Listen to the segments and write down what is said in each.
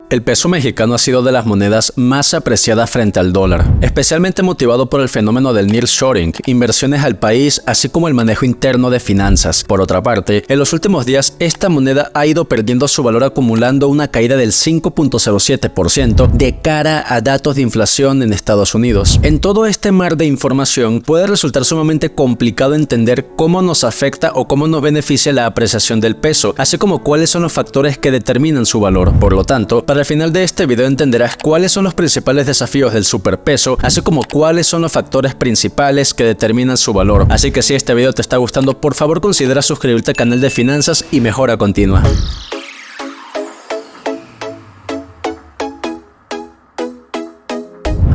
El peso mexicano ha sido de las monedas más apreciadas frente al dólar, especialmente motivado por el fenómeno del nearshoring, inversiones al país, así como el manejo interno de finanzas. Por otra parte, en los últimos días, esta moneda ha ido perdiendo su valor, acumulando una caída del 5.07% de cara a datos de inflación en Estados Unidos. En todo este mar de información, puede resultar sumamente complicado entender cómo nos afecta o cómo nos beneficia la apreciación del peso, así como cuáles son los factores que determinan su valor. Por lo tanto, al final de este video entenderás cuáles son los principales desafíos del superpeso, así como cuáles son los factores principales que determinan su valor. Así que si este video te está gustando, por favor considera suscribirte al canal de Finanzas y Mejora Continua.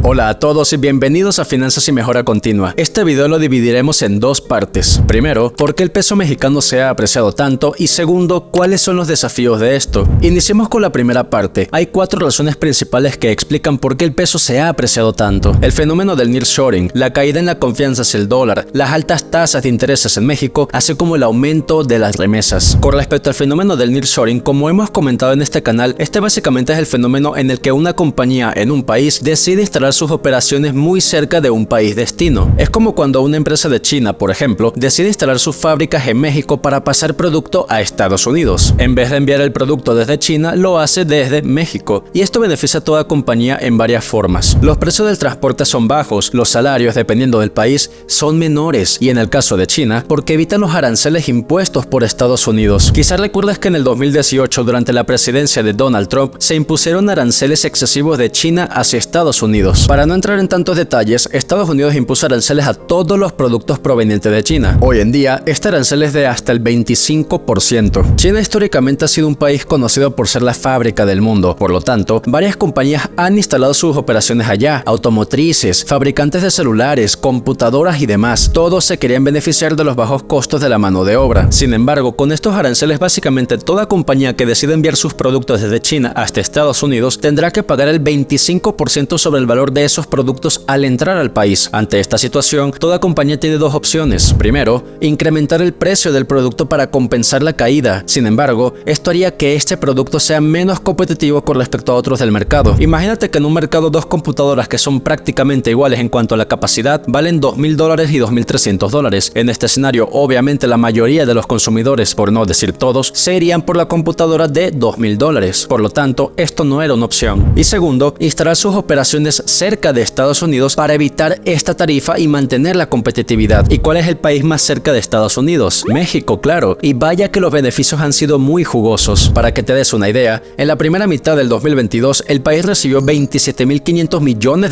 Hola a todos y bienvenidos a Finanzas y Mejora Continua. Este video lo dividiremos en dos partes. Primero, ¿por qué el peso mexicano se ha apreciado tanto? Y segundo, ¿cuáles son los desafíos de esto? Iniciemos con la primera parte. Hay 4 razones principales que explican por qué el peso se ha apreciado tanto. El fenómeno del nearshoring, la caída en la confianza hacia el dólar, las altas tasas de intereses en México, así como el aumento de las remesas. Con respecto al fenómeno del nearshoring, como hemos comentado en este canal, este básicamente es el fenómeno en el que una compañía en un país decide instalar sus operaciones muy cerca de un país destino. Es como cuando una empresa de China, por ejemplo, decide instalar sus fábricas en México para pasar producto a Estados Unidos. En vez de enviar el producto desde China, lo hace desde México. Y esto beneficia a toda compañía en varias formas. Los precios del transporte son bajos, los salarios, dependiendo del país, son menores. Y en el caso de China, porque evitan los aranceles impuestos por Estados Unidos. Quizás recuerdes que en el 2018, durante la presidencia de Donald Trump, se impusieron aranceles excesivos de China hacia Estados Unidos. Para no entrar en tantos detalles, Estados Unidos impuso aranceles a todos los productos provenientes de China. Hoy en día, este arancel es de hasta el 25%. China históricamente ha sido un país conocido por ser la fábrica del mundo. Por lo tanto, varias compañías han instalado sus operaciones allá. Automotrices, fabricantes de celulares, computadoras y demás. Todos se querían beneficiar de los bajos costos de la mano de obra. Sin embargo, con estos aranceles, básicamente toda compañía que decida enviar sus productos desde China hasta Estados Unidos tendrá que pagar el 25% sobre el valor de esos productos al entrar al país. Ante esta situación, toda compañía tiene dos opciones. Primero, incrementar el precio del producto para compensar la caída. Sin embargo, esto haría que este producto sea menos competitivo con respecto a otros del mercado. Imagínate que en un mercado dos computadoras que son prácticamente iguales en cuanto a la capacidad valen $2.000 y $2.300. En este escenario, obviamente la mayoría de los consumidores, por no decir todos, se irían por la computadora de $2.000. Por lo tanto, esto no era una opción. Y segundo, instalar sus operaciones cerca de Estados Unidos para evitar esta tarifa y mantener la competitividad. ¿Y cuál es el país más cerca de Estados Unidos? México, claro. Y vaya que los beneficios han sido muy jugosos. Para que te des una idea, en la primera mitad del 2022, el país recibió $27.500 millones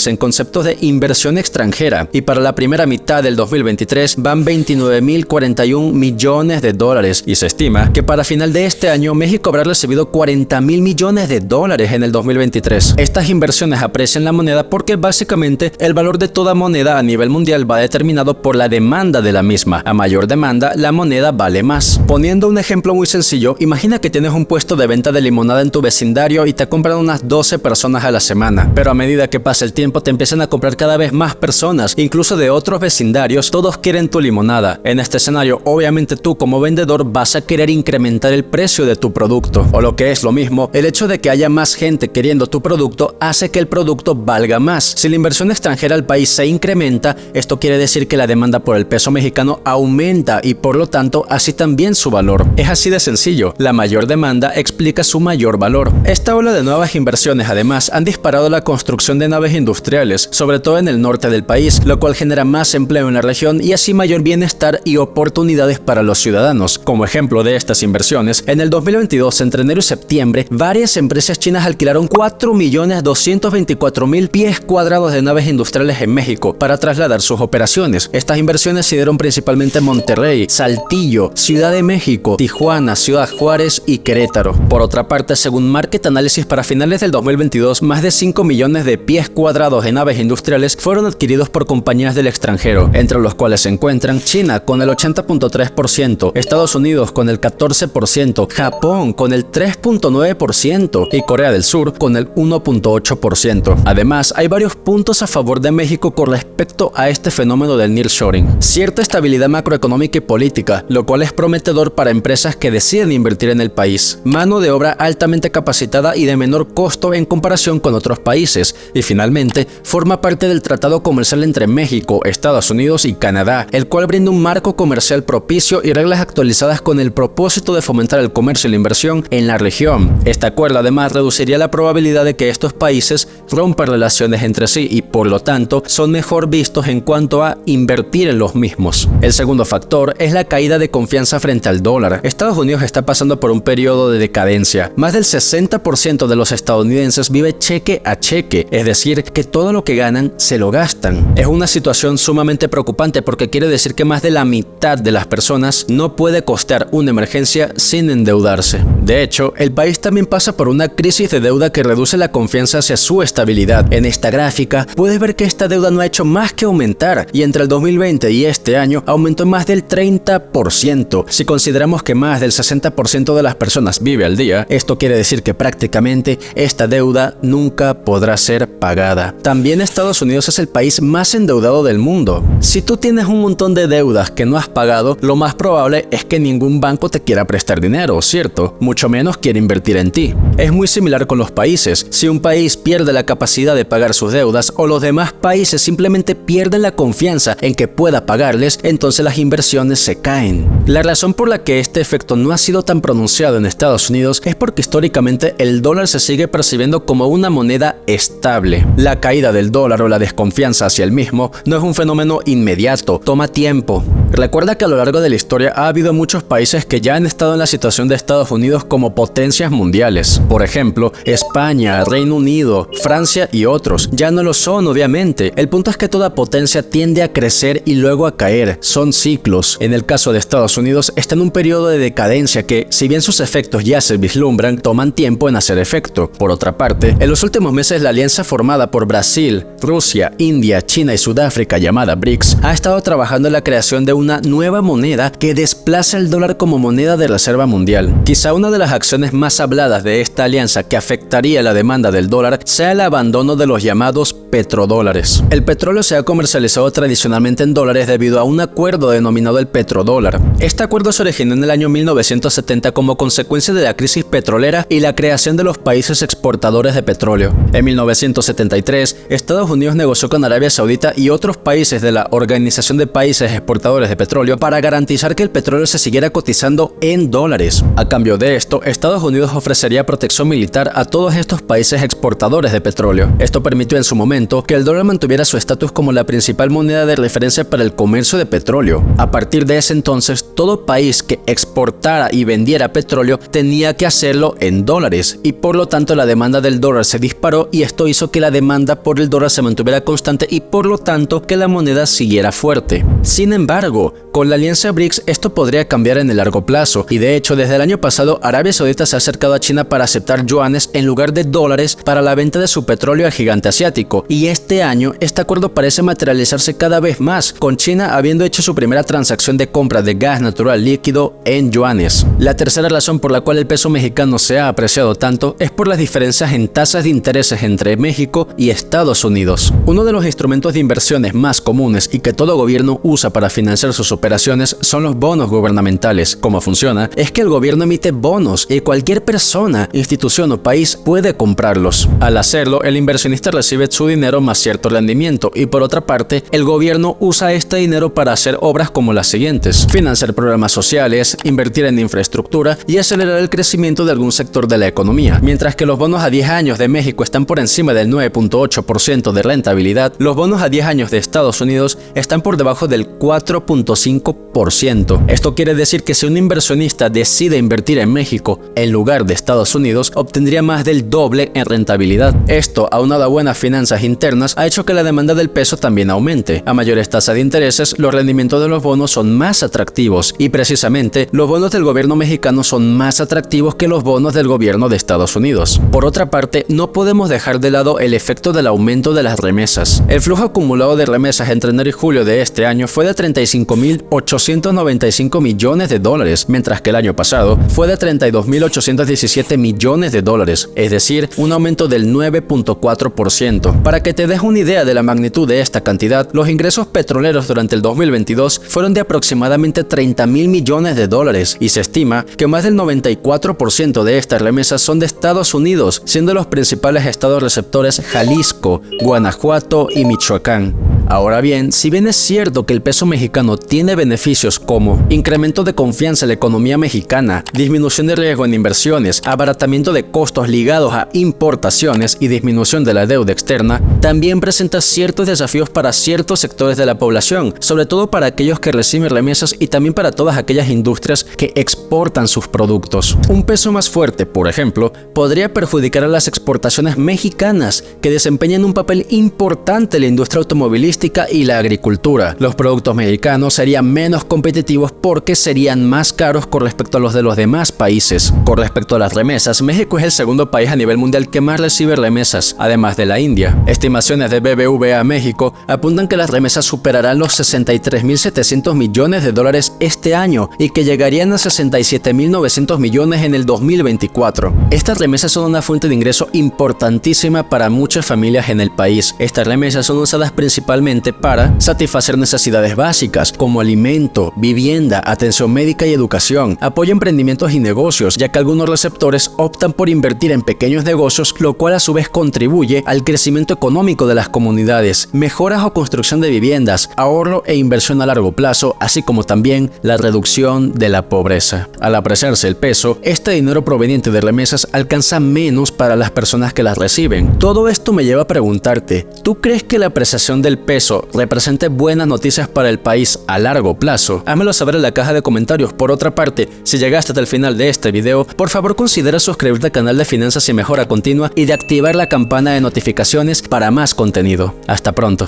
en conceptos de inversión extranjera. Y para la primera mitad del 2023 van $29.041 millones. Y se estima que para final de este año, México habrá recibido $40.000 millones en el 2023. Estas inversiones aprecian la moneda porque básicamente el valor de toda moneda a nivel mundial va determinado por la demanda de la misma. A mayor demanda, la moneda vale más. Poniendo un ejemplo muy sencillo, imagina que tienes un puesto de venta de limonada en tu vecindario y te compran unas 12 personas a la semana. Pero a medida que pasa el tiempo te empiezan a comprar cada vez más personas, incluso de otros vecindarios, todos quieren tu limonada. En este escenario, obviamente tú como vendedor vas a querer incrementar el precio de tu producto. O lo que es lo mismo, el hecho de que haya más gente queriendo tu producto hace que el producto valga más. Si la inversión extranjera al país se incrementa, esto quiere decir que la demanda por el peso mexicano aumenta y por lo tanto así también su valor. Es así de sencillo. La mayor demanda explica su mayor valor. Esta ola de nuevas inversiones además han disparado la construcción de naves industriales, sobre todo en el norte del país, lo cual genera más empleo en la región y así mayor bienestar y oportunidades para los ciudadanos. Como ejemplo de estas inversiones, en el 2022, entre enero y septiembre, varias empresas chinas alquilaron 4.224.000 pies cuadrados de naves industriales en México para trasladar sus operaciones. Estas inversiones se dieron principalmente en Monterrey, Saltillo, Ciudad de México, Tijuana, Ciudad Juárez y Querétaro. Por otra parte, según Market Analysis, para finales del 2022, más de 5 millones de pies cuadrados de naves industriales fueron adquiridos por compañías del extranjero, entre los cuales se encuentran China con el 80.3%, Estados Unidos con el 14%, Japón con el 3.9% y Corea del Sur con el 1.8%. Además, hay varios puntos a favor de México con respecto a este fenómeno del nearshoring. Cierta estabilidad macroeconómica y política, lo cual es prometedor para empresas que deciden invertir en el país. Mano de obra altamente capacitada y de menor costo en comparación con otros países. Y finalmente, forma parte del tratado comercial entre México, Estados Unidos y Canadá, el cual brinda un marco comercial propicio y reglas actualizadas con el propósito de fomentar el comercio y la inversión en la región. Este acuerdo además reduciría la probabilidad de que estos países rompan relaciones entre sí y por lo tanto son mejor vistos en cuanto a invertir en los mismos. El segundo factor es la caída de confianza frente al dólar. Estados Unidos está pasando por un periodo de decadencia. Más del 60% de los estadounidenses vive cheque a cheque, es decir, que todo lo que ganan se lo gastan. Es una situación sumamente preocupante porque quiere decir que más de la mitad de las personas no puede costear una emergencia sin endeudarse. De hecho, el país también pasa por una crisis de deuda que reduce la confianza hacia su estabilidad. En esta gráfica puedes ver que esta deuda no ha hecho más que aumentar y entre el 2020 y este año aumentó en más del 30%. Si consideramos que más del 60% de las personas vive al día, esto quiere decir que prácticamente esta deuda nunca podrá ser pagada. También Estados Unidos es el país más endeudado del mundo. Si tú tienes un montón de deudas que no has pagado, lo más probable es que ningún banco te quiera prestar dinero, ¿cierto? Mucho menos quiere invertir en ti. Es muy similar con los países. Si un país pierde la capacidad de pagar sus deudas o los demás países simplemente pierden la confianza en que pueda pagarles, entonces las inversiones se caen. La razón por la que este efecto no ha sido tan pronunciado en Estados Unidos es porque históricamente el dólar se sigue percibiendo como una moneda estable. La caída del dólar o la desconfianza hacia el mismo no es un fenómeno inmediato, toma tiempo. Recuerda que a lo largo de la historia ha habido muchos países que ya han estado en la situación de Estados Unidos como potencias mundiales. Por ejemplo, España, Reino Unido, Francia y otros. Ya no lo son, obviamente. El punto es que toda potencia tiende a crecer y luego a caer. Son ciclos. En el caso de Estados Unidos, está en un periodo de decadencia que, si bien sus efectos ya se vislumbran, toman tiempo en hacer efecto. Por otra parte, en los últimos meses la alianza formada por Brasil, Rusia, India, China y Sudáfrica, llamada BRICS, ha estado trabajando en la creación de una nueva moneda que desplaza el dólar como moneda de reserva mundial. Quizá una de las acciones más habladas de esta alianza que afectaría la demanda del dólar sea el abandono de los llamados petrodólares. El petróleo se ha comercializado tradicionalmente en dólares debido a un acuerdo denominado el petrodólar. Este acuerdo se originó en el año 1970 como consecuencia de la crisis petrolera y la creación de los países exportadores de petróleo. En 1973, Estados Unidos negoció con Arabia Saudita y otros países de la Organización de Países Exportadores de Petróleo para garantizar que el petróleo se siguiera cotizando en dólares. A cambio de esto, Estados Unidos ofrecería protección militar a todos estos países exportadores de petróleo. Esto permitió en su momento que el dólar mantuviera su estatus como la principal moneda de referencia para el comercio de petróleo. A partir de ese entonces, todo país que exportara y vendiera petróleo tenía que hacerlo en dólares y por lo tanto la demanda del dólar se disparó y esto hizo que la demanda por el dólar se mantuviera constante y por lo tanto que la moneda siguiera fuerte. Sin embargo, con la alianza BRICS esto podría cambiar en el largo plazo y de hecho desde el año pasado Arabia Saudita se ha acercado a China para aceptar yuanes en lugar de dólares para la venta de su petróleo al gigante asiático y este año este acuerdo parece materializarse cada vez más, con China habiendo hecho su primera transacción de compra de gas natural líquido en yuanes. La tercera razón por la cual el peso mexicano se ha apreciado tanto es por las diferencias en tasas de intereses entre México y Estados Unidos. Uno de los instrumentos de inversiones más comunes y que todo gobierno usa para financiar sus operaciones son los bonos gubernamentales. ¿Cómo funciona? Es que el gobierno emite bonos y cualquier persona, institución o país puede comprarlos. Al hacerlo, el inversionista recibe su dinero más cierto rendimiento y por otra parte, el gobierno usa este dinero para hacer obras como las siguientes: financiar programas sociales, invertir en infraestructura y acelerar el crecimiento de algún sector de la economía. Mientras que los bonos a 10 años de México están por encima del 9.8% de rentabilidad, los bonos a 10 años de Estados Unidos están por debajo del 4.5%. Esto quiere decir que si un inversionista decide invertir en México en lugar de Estados Unidos, obtendría más del doble en rentabilidad. Esto, aunado a buenas finanzas internas, ha hecho que la demanda del peso también aumente. A mayores tasas de intereses, los rendimientos de los bonos son más atractivos y precisamente los bonos del gobierno mexicano son más atractivos que los bonos del gobierno de Estados Unidos. Por otra parte, no podemos dejar de lado el efecto del aumento de las remesas. El flujo acumulado de remesas entre enero y julio de este año fue de 35.895 millones de dólares, mientras que el año pasado fue de 32.817 millones de dólares, es decir, un aumento del 9.4%. 0.4%. Para que te des una idea de la magnitud de esta cantidad, los ingresos petroleros durante el 2022 fueron de aproximadamente 30.000 millones de dólares y se estima que más del 94% de estas remesas son de Estados Unidos, siendo los principales estados receptores Jalisco, Guanajuato y Michoacán. Ahora bien, si bien es cierto que el peso mexicano tiene beneficios como incremento de confianza en la economía mexicana, disminución de riesgo en inversiones, abaratamiento de costos ligados a importaciones y disminución de la deuda externa, también presenta ciertos desafíos para ciertos sectores de la población, sobre todo para aquellos que reciben remesas y también para todas aquellas industrias que exportan sus productos. Un peso más fuerte, por ejemplo, podría perjudicar a las exportaciones mexicanas, que desempeñan un papel importante en la industria automovilística y la agricultura. Los productos mexicanos serían menos competitivos porque serían más caros con respecto a los de los demás países. Con respecto a las remesas, México es el segundo país a nivel mundial que más recibe remesas, además de la India. Estimaciones de BBVA México apuntan que las remesas superarán los 63.700 millones de dólares este año y que llegarían a 67.900 millones en el 2024. Estas remesas son una fuente de ingreso importantísima para muchas familias en el país. Estas remesas son usadas principalmente para satisfacer necesidades básicas como alimento, vivienda, atención médica y educación, apoyo a emprendimientos y negocios, ya que algunos receptores optan por invertir en pequeños negocios, lo cual a su vez contribuye al crecimiento económico de las comunidades, mejoras o construcción de viviendas, ahorro e inversión a largo plazo, así como también la reducción de la pobreza. Al apreciarse el peso, este dinero proveniente de remesas alcanza menos para las personas que las reciben. Todo esto me lleva a preguntarte, ¿tú crees que la apreciación del peso represente buenas noticias para el país a largo plazo? Házmelo saber en la caja de comentarios. Por otra parte, si llegaste hasta el final de este video, por favor considera suscribirte al canal de Finanzas y Mejora Continua y de activar la campana de notificaciones para más contenido. Hasta pronto.